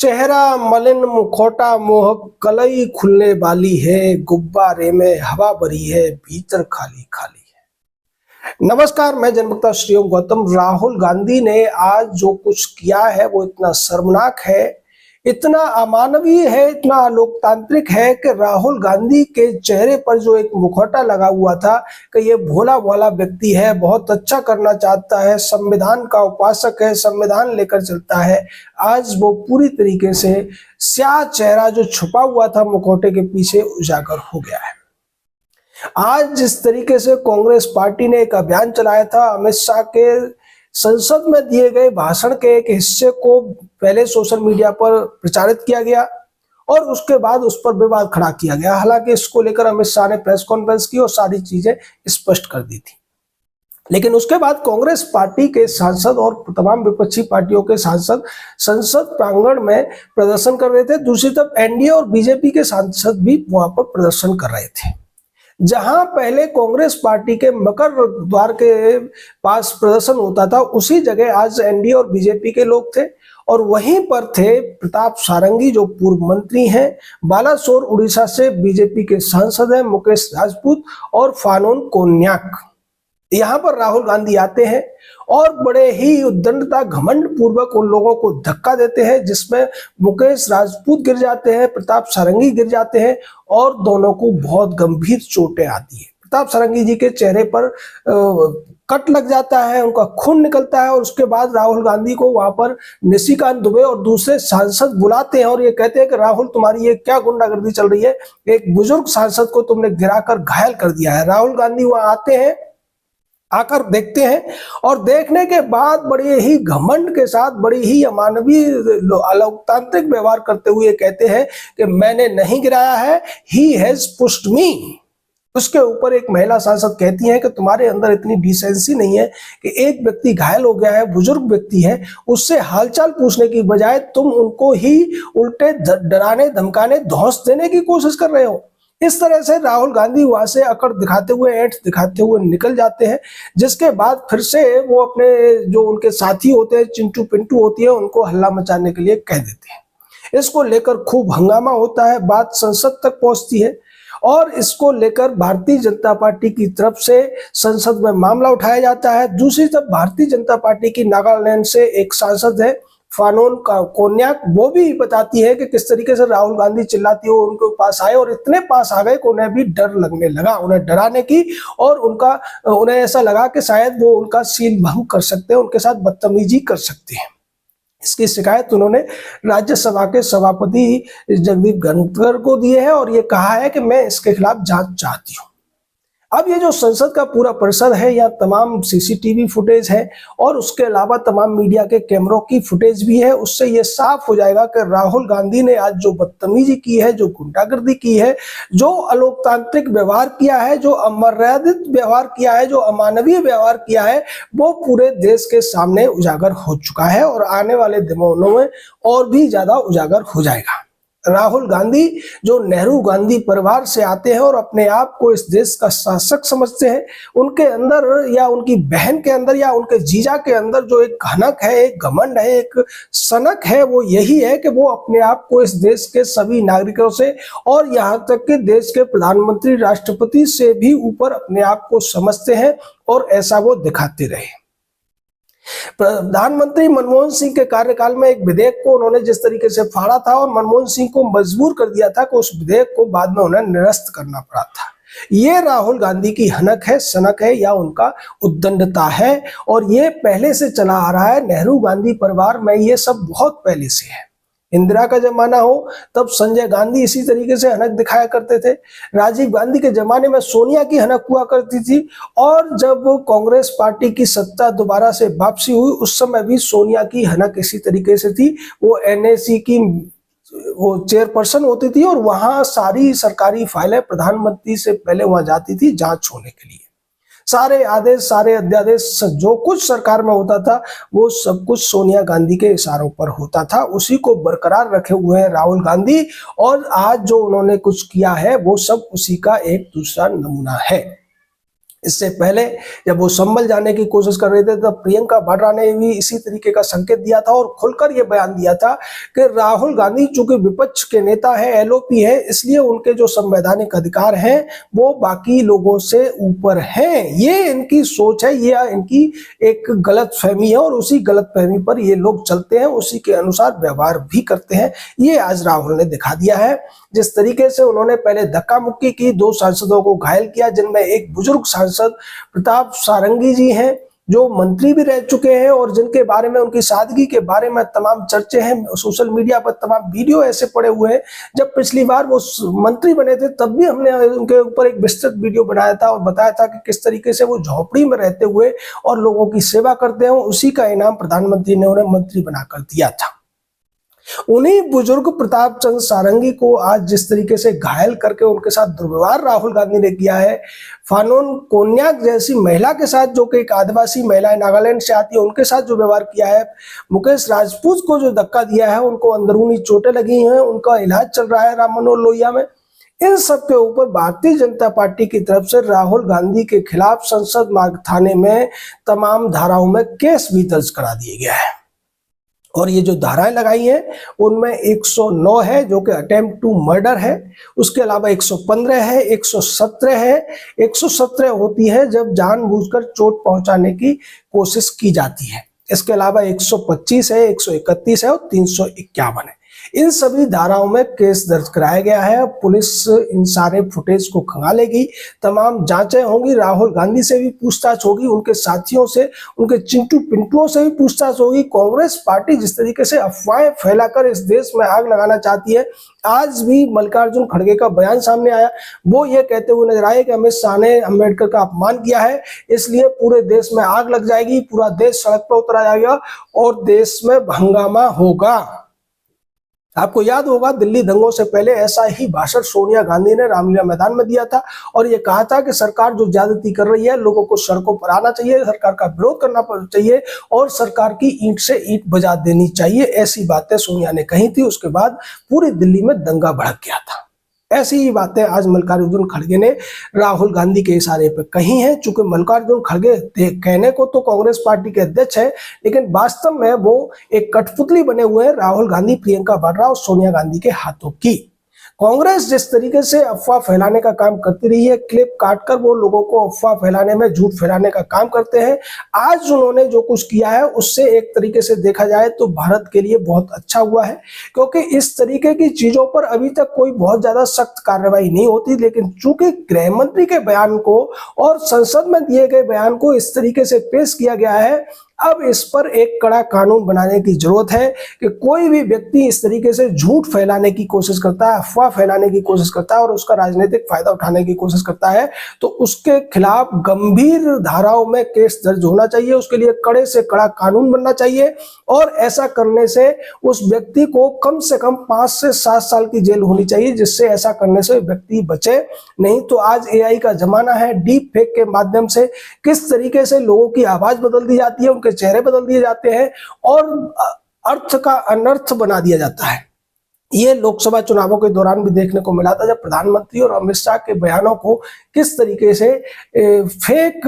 चेहरा मलिन मुखौटा मोहक कलई खुलने वाली है, गुब्बारे में हवा भरी है, भीतर खाली खाली है। नमस्कार, मैं जनवक्ता श्रीओम गौतम। राहुल गांधी ने आज जो कुछ किया है वो इतना शर्मनाक है, इतना अमानवीय है, इतना लोकतांत्रिक है कि राहुल गांधी के चेहरे पर जो एक मुखौटा लगा हुआ था कि ये भोला भाला व्यक्ति है, बहुत अच्छा करना चाहता है, संविधान का उपासक है, संविधान लेकर चलता है, आज वो पूरी तरीके से स्याह चेहरा जो छुपा हुआ था मुखौटे के पीछे उजागर हो गया है। आज जिस तरीके से कांग्रेस पार्टी ने एक अभियान चलाया था, अमित शाह के संसद में दिए गए भाषण के एक हिस्से को पहले सोशल मीडिया पर प्रचारित किया गया और उसके बाद उस पर विवाद खड़ा किया गया। हालांकि इसको लेकर अमित शाह ने प्रेस कॉन्फ्रेंस की और सारी चीजें स्पष्ट कर दी थी, लेकिन उसके बाद कांग्रेस पार्टी के सांसद और तमाम विपक्षी पार्टियों के सांसद संसद प्रांगण में प्रदर्शन कर रहे थे। दूसरी तरफ एनडीए और बीजेपी के सांसद भी वहां पर प्रदर्शन कर रहे थे। जहां पहले कांग्रेस पार्टी के मकर द्वार के पास प्रदर्शन होता था, उसी जगह आज एनडीए और बीजेपी के लोग थे और वहीं पर थे प्रताप सारंगी जो पूर्व मंत्री हैं, बालासोर उड़ीसा से बीजेपी के सांसद हैं मुकेश राजपूत और फानोन कोन्याक। यहाँ पर राहुल गांधी आते हैं और बड़े ही उद्दंडता घमंड पूर्वक उन लोगों को धक्का देते हैं, जिसमें मुकेश राजपूत गिर जाते हैं, प्रताप सारंगी गिर जाते हैं और दोनों को बहुत गंभीर चोटें आती है। प्रताप सारंगी जी के चेहरे पर कट लग जाता है, उनका खून निकलता है और उसके बाद राहुल गांधी को वहां पर निशिकांत दुबे और दूसरे सांसद बुलाते हैं और ये कहते हैं कि राहुल, तुम्हारी ये क्या गुंडागर्दी चल रही है, एक बुजुर्ग सांसद को तुमने गिराकर घायल कर दिया है। राहुल गांधी वहां आते हैं, आकर देखते हैं और देखने के बाद बड़े ही घमंड के साथ, बड़ी ही अमानवीय लोकतांत्रिक व्यवहार करते हुए कहते हैं कि मैंने नहीं गिराया है, ही हैज पुश्ड मी। उसके ऊपर एक महिला सांसद कहती है कि तुम्हारे अंदर इतनी डिसेंसी नहीं है कि एक व्यक्ति घायल हो गया है, बुजुर्ग व्यक्ति है, उससे हालचाल पूछने की बजाय तुम उनको ही उल्टे डराने धमकाने धौंस देने की कोशिश कर रहे हो। इस तरह से राहुल गांधी वहां से अकड़ दिखाते हुए, ऐंठ दिखाते हुए निकल जाते हैं, जिसके बाद फिर से वो अपने जो उनके साथी होते हैं, चिंटू पिंटू होती है, उनको हल्ला मचाने के लिए कह देते हैं। इसको लेकर खूब हंगामा होता है, बात संसद तक पहुंचती है और इसको लेकर भारतीय जनता पार्टी की तरफ से संसद में मामला उठाया जाता है। दूसरी तरफ भारतीय जनता पार्टी की नागालैंड से एक सांसद है फानोन कोन्याक, वो भी बताती है कि किस तरीके से राहुल गांधी चिल्लाती हो उनके पास आए और इतने पास आ गए कि उन्हें भी डर लगने लगा, उन्हें डराने की, और उन्हें ऐसा लगा कि शायद वो उनका सील भंग कर सकते हैं, उनके साथ बदतमीजी कर सकते हैं। इसकी शिकायत उन्होंने राज्यसभा के सभापति जगदीप धनखड़ को दी है और ये कहा है कि मैं इसके खिलाफ जांच चाहती हूँ। अब ये जो संसद का पूरा परिसर है, यहाँ तमाम सीसीटीवी फुटेज है और उसके अलावा तमाम मीडिया के कैमरों की फुटेज भी है। उससे ये साफ हो जाएगा कि राहुल गांधी ने आज जो बदतमीजी की है, जो गुंडागर्दी की है, जो अलोकतांत्रिक व्यवहार किया है, जो अमर्यादित व्यवहार किया है, जो अमानवीय व्यवहार किया है, वो पूरे देश के सामने उजागर हो चुका है और आने वाले दिनों में और भी ज्यादा उजागर हो जाएगा। राहुल गांधी जो नेहरू गांधी परिवार से आते हैं और अपने आप को इस देश का शासक समझते हैं, उनके अंदर या उनकी बहन के अंदर या उनके जीजा के अंदर जो एक घनक है, एक घमंड है, एक सनक है, वो यही है कि वो अपने आप को इस देश के सभी नागरिकों से और यहाँ तक कि देश के प्रधानमंत्री, राष्ट्रपति से भी ऊपर अपने आप को समझते हैं और ऐसा वो दिखाते रहे। प्रधानमंत्री मनमोहन सिंह के कार्यकाल में एक विधेयक को उन्होंने जिस तरीके से फाड़ा था और मनमोहन सिंह को मजबूर कर दिया था कि उस विधेयक को बाद में उन्हें निरस्त करना पड़ा था। ये राहुल गांधी की हनक है, सनक है या उनका उद्दंडता है और ये पहले से चला आ रहा है। नेहरू गांधी परिवार में ये सब बहुत पहले से है। इंदिरा का जमाना हो तब संजय गांधी इसी तरीके से हनक दिखाया करते थे। राजीव गांधी के जमाने में सोनिया की हनक हुआ करती थी और जब कांग्रेस पार्टी की सत्ता दोबारा से वापसी हुई, उस समय भी सोनिया की हनक इसी तरीके से थी। वो एनएसी की वो चेयरपर्सन होती थी और वहां सारी सरकारी फाइलें प्रधानमंत्री से पहले वहां जाती थी जांच होने के लिए। सारे आदेश, सारे अध्यादेश, जो कुछ सरकार में होता था वो सब कुछ सोनिया गांधी के इशारों पर होता था। उसी को बरकरार रखे हुए हैं राहुल गांधी और आज जो उन्होंने कुछ किया है वो सब उसी का एक दूसरा नमूना है। इससे पहले जब वो संभल जाने की कोशिश कर रहे थे तब प्रियंका वाड्रा ने भी इसी तरीके का संकेत दिया था और खुलकर ये बयान दिया था कि राहुल गांधी चूंकि विपक्ष के नेता है, एलओपी है, इसलिए उनके जो संवैधानिक अधिकार हैं वो बाकी लोगों से ऊपर हैं। ये इनकी सोच है, ये इनकी एक गलतफहमी है और उसी गलतफहमी पर ये लोग चलते हैं, उसी के अनुसार व्यवहार भी करते हैं। ये आज राहुल ने दिखा दिया है। जिस तरीके से उन्होंने पहले धक्का मुक्की की, 2 सांसदों को घायल किया, जिनमें एक बुजुर्ग सांसद प्रताप सारंगी जी हैं जो मंत्री भी रह चुके हैं और जिनके बारे में, उनकी सादगी के बारे में तमाम चर्चे हैं, सोशल मीडिया पर तमाम वीडियो ऐसे पड़े हुए हैं। जब पिछली बार वो मंत्री बने थे तब भी हमने उनके ऊपर एक विस्तृत वीडियो बनाया था और बताया था कि किस तरीके से वो झोपड़ी में रहते हुए और लोगों की सेवा करते हैं, उसी का इनाम प्रधानमंत्री ने उन्हें मंत्री बनाकर दिया था। उन्हीं बुजुर्ग प्रताप चंद्र सारंगी को आज जिस तरीके से घायल करके उनके साथ दुर्व्यवहार राहुल गांधी ने किया है, फानोन कोन्याक जैसी महिला के साथ, जो कि एक आदिवासी महिला नागालैंड से आती है, उनके साथ जो व्यवहार किया है, मुकेश राजपूत को जो धक्का दिया है, उनको अंदरूनी चोटें लगी हैं, उनका इलाज चल रहा है राम मनोहर लोहिया में। इन सब के ऊपर भारतीय जनता पार्टी की तरफ से राहुल गांधी के खिलाफ संसद मार्ग थाने में तमाम धाराओं में केस भी दर्ज करा दिए गया है और ये जो धाराएं लगाई हैं उनमें 109 है जो कि अटेम्प्ट टू मर्डर है, उसके अलावा 115 है, 117 है। 117 होती है जब जानबूझकर चोट पहुंचाने की कोशिश की जाती है। इसके अलावा 125 है, 131 है और 351 है। इन सभी धाराओं में केस दर्ज कराया गया है। पुलिस इन सारे फुटेज को खंगालेगी, तमाम जांचें होंगी, राहुल गांधी से भी पूछताछ होगी, उनके साथियों से, उनके चिंटू पिंटुओं से भी पूछताछ होगी। कांग्रेस पार्टी जिस तरीके से अफवाहें फैलाकर इस देश में आग लगाना चाहती है, आज भी मल्लिकार्जुन खड़गे का बयान सामने आया, वो ये कहते हुए नजर आए कि अमित शाह ने अम्बेडकर का अपमान किया है, इसलिए पूरे देश में आग लग जाएगी, पूरा देश सड़क पर उतर जाएगा और देश में हंगामा होगा। आपको याद होगा दिल्ली दंगों से पहले ऐसा ही भाषण सोनिया गांधी ने रामलीला मैदान में दिया था और ये कहा था कि सरकार जो ज्यादती कर रही है, लोगों को सड़कों पर आना चाहिए, सरकार का विरोध करना चाहिए और सरकार की ईंट से ईंट बजा देनी चाहिए। ऐसी बातें सोनिया ने कही थी। उसके बाद पूरी दिल्ली में दंगा भड़क गया था। ऐसी ही बातें आज मल्लिकार्जुन खड़गे ने राहुल गांधी के इशारे पर कही हैं। चूंकि मल्लिकार्जुन खड़गे कहने को तो कांग्रेस पार्टी के अध्यक्ष है, लेकिन वास्तव में वो एक कठपुतली बने हुए हैं राहुल गांधी, प्रियंका वाड्रा और सोनिया गांधी के हाथों की। कांग्रेस जिस तरीके से अफवाह फैलाने का काम करती रही है, क्लिप काटकर वो लोगों को अफवाह फैलाने में, झूठ फैलाने का काम करते हैं। आज उन्होंने जो कुछ किया है उससे एक तरीके से देखा जाए तो भारत के लिए बहुत अच्छा हुआ है, क्योंकि इस तरीके की चीजों पर अभी तक कोई बहुत ज्यादा सख्त कार्रवाई नहीं होती। लेकिन चूंकि गृह मंत्री के बयान को और संसद में दिए गए बयान को इस तरीके से पेश किया गया है, अब इस पर एक कड़ा कानून बनाने की जरूरत है कि कोई भी व्यक्ति इस तरीके से झूठ फैलाने की कोशिश करता है, अफवाह फैलाने की कोशिश करता है और उसका राजनीतिक फायदा उठाने की कोशिश करता है, तो उसके खिलाफ गंभीर धाराओं में केस दर्ज होना चाहिए। उसके लिए कड़े से कड़ा कानून बनना चाहिए और ऐसा करने से उस व्यक्ति को कम से कम 5 से 7 साल की जेल होनी चाहिए, जिससे ऐसा करने से व्यक्ति बचे। नहीं तो आज एआई का जमाना है, डीप फेक के माध्यम से किस तरीके से लोगों की आवाज बदल दी जाती है, उनके चेहरे बदल दिए जाते हैं और अर्थ का अनर्थ बना दिया जाता है। ये लोकसभा चुनावों के दौरान भी देखने को मिला था, जब प्रधानमंत्री और अमित शाह के बयानों को किस तरीके से फेक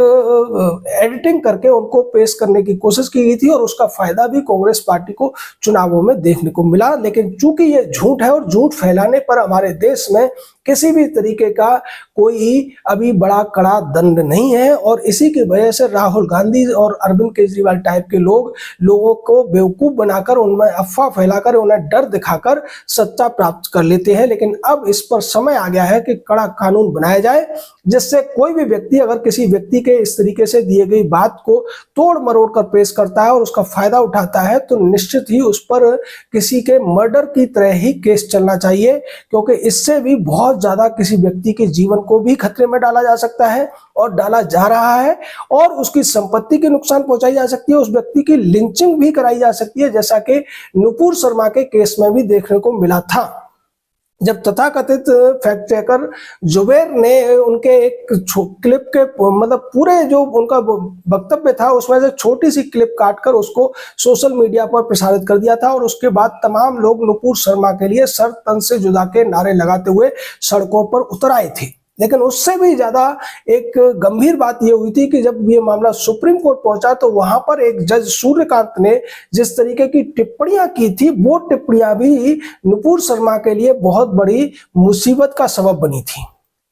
एडिटिंग करके उनको पेश करने की कोशिश की गई थी और उसका फायदा भी कांग्रेस पार्टी को चुनावों में देखने को मिला। लेकिन चूंकि ये झूठ है और झूठ फैलाने पर हमारे देश में किसी भी तरीके का कोई अभी बड़ा कड़ा दंड नहीं है और इसी की वजह से राहुल गांधी और अरविंद केजरीवाल टाइप के लोग लोगों को बेवकूफ बनाकर, उनमें अफवाह फैलाकर, उन्हें डर दिखाकर सत्ता प्राप्त कर लेते हैं। लेकिन अब इस पर समय आ गया है कि कड़ा कानून बनाया जाए, जिससे कोई भी व्यक्ति अगर किसी व्यक्ति के इस तरीके से दिए गई बात को तोड़ मरोड़ कर पेश करता है और उसका फायदा उठाता है, तो निश्चित ही उस पर किसी के मर्डर की तरह ही केस चलना चाहिए, क्योंकि इससे भी बहुत ज्यादा किसी व्यक्ति के जीवन को भी खतरे में डाला जा सकता है और डाला जा रहा है और उसकी संपत्ति के नुकसान पहुंचाई जा सकती है, उस व्यक्ति की लिंचिंग भी कराई जा सकती है, जैसा कि नुपुर शर्मा के केस में भी देखने को मिला था। जब तथाकथित फैक्ट चेकर जुबेर ने उनके एक क्लिप के मतलब पूरे जो उनका वक्तव्य था उसमें से छोटी सी क्लिप काटकर उसको सोशल मीडिया पर प्रसारित कर दिया था और उसके बाद तमाम लोग नुपुर शर्मा के लिए सर तन से जुदा के नारे लगाते हुए सड़कों पर उतर आए थे। लेकिन उससे भी ज्यादा एक गंभीर बात यह हुई थी कि जब ये मामला सुप्रीम कोर्ट पहुंचा तो वहां पर एक जज सूर्यकांत ने जिस तरीके की टिप्पणियां की थी, वो टिप्पणियां भी नुपुर शर्मा के लिए बहुत बड़ी मुसीबत का सबब बनी थी।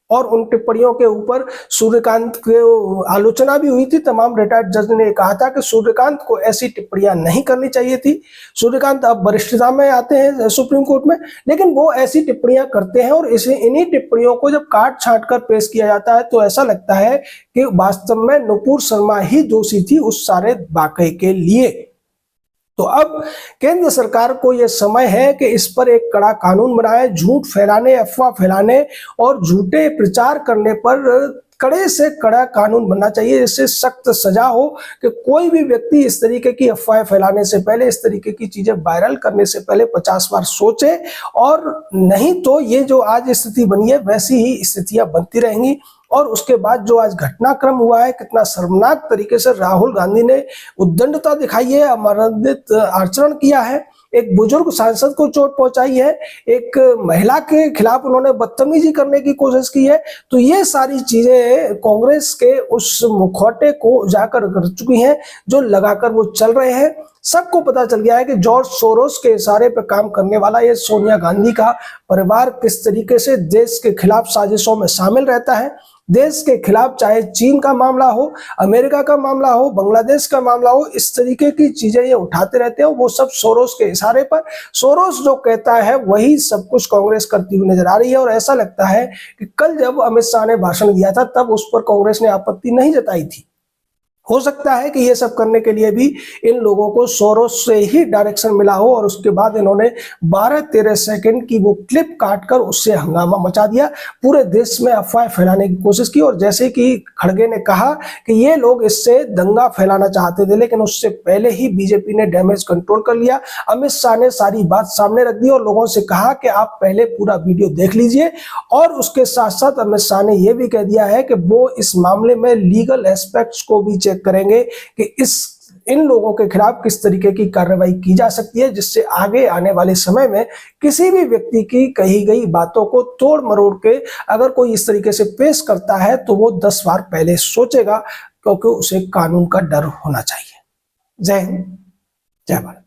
और उन टिप्पणियों के ऊपर सूर्यकांत को आलोचना भी हुई थी। तमाम रिटायर्ड जज ने कहा था कि सूर्यकांत को ऐसी टिप्पणियां नहीं करनी चाहिए थी। सूर्यकांत अब वरिष्ठता में आते हैं सुप्रीम कोर्ट में, लेकिन वो ऐसी टिप्पणियां करते हैं और इन्हीं टिप्पणियों को जब काट छांट कर पेश किया जाता है तो ऐसा लगता है कि वास्तव में नुपुर शर्मा ही दोषी थी उस सारे वाकये के लिए। तो अब केंद्र सरकार को यह समय है कि इस पर एक कड़ा कानून बनाए। झूठ फैलाने, अफवाह फैलाने और झूठे प्रचार करने पर कड़े से कड़ा कानून बनना चाहिए, जिससे सख्त सजा हो कि कोई भी व्यक्ति इस तरीके की अफवाहें फैलाने से पहले, इस तरीके की चीजें वायरल करने से पहले 50 बार सोचे। और नहीं तो ये जो आज स्थिति बनी है वैसी ही स्थितियां बनती रहेंगी। और उसके बाद जो आज घटनाक्रम हुआ है, कितना शर्मनाक तरीके से राहुल गांधी ने उद्दंडता दिखाई है, अमर्यादित आचरण किया है, एक बुजुर्ग सांसद को चोट पहुंचाई है, एक महिला के खिलाफ उन्होंने बदतमीजी करने की कोशिश की है। तो ये सारी चीजें कांग्रेस के उस मुखौटे को उजागर कर चुकी हैं जो लगाकर वो चल रहे हैं। सबको पता चल गया है कि जॉर्ज सोरोस के इशारे पर काम करने वाला ये सोनिया गांधी का परिवार किस तरीके से देश के खिलाफ साजिशों में शामिल रहता है। देश के खिलाफ चाहे चीन का मामला हो, अमेरिका का मामला हो, बांग्लादेश का मामला हो, इस तरीके की चीजें ये उठाते रहते हैं। वो सब सोरोस के इशारे पर, सोरोस जो कहता है वही सब कुछ कांग्रेस करती हुई नजर आ रही है। और ऐसा लगता है कि कल जब अमित शाह ने भाषण दिया था तब उस पर कांग्रेस ने आपत्ति नहीं जताई थी। हो सकता है कि ये सब करने के लिए भी इन लोगों को सोरोस से ही डायरेक्शन मिला हो और उसके बाद इन्होंने 12-13 सेकंड की वो क्लिप काटकर उससे हंगामा मचा दिया, पूरे देश में अफवाह फैलाने की कोशिश की। और जैसे कि खड़गे ने कहा कि ये लोग इससे दंगा फैलाना चाहते थे, लेकिन उससे पहले ही बीजेपी ने डैमेज कंट्रोल कर लिया। अमित शाह ने सारी बात सामने रख दी और लोगों से कहा कि आप पहले पूरा वीडियो देख लीजिए। और उसके साथ साथ अमित शाह ने यह भी कह दिया है कि वो इस मामले में लीगल एस्पेक्ट्स को भी करेंगे कि इन लोगों के खिलाफ किस तरीके की कार्रवाई की जा सकती है, जिससे आगे आने वाले समय में किसी भी व्यक्ति की कही गई बातों को तोड़ मरोड़ के अगर कोई इस तरीके से पेश करता है तो वो 10 बार पहले सोचेगा, क्योंकि उसे कानून का डर होना चाहिए। जय हिंद, जय भारत।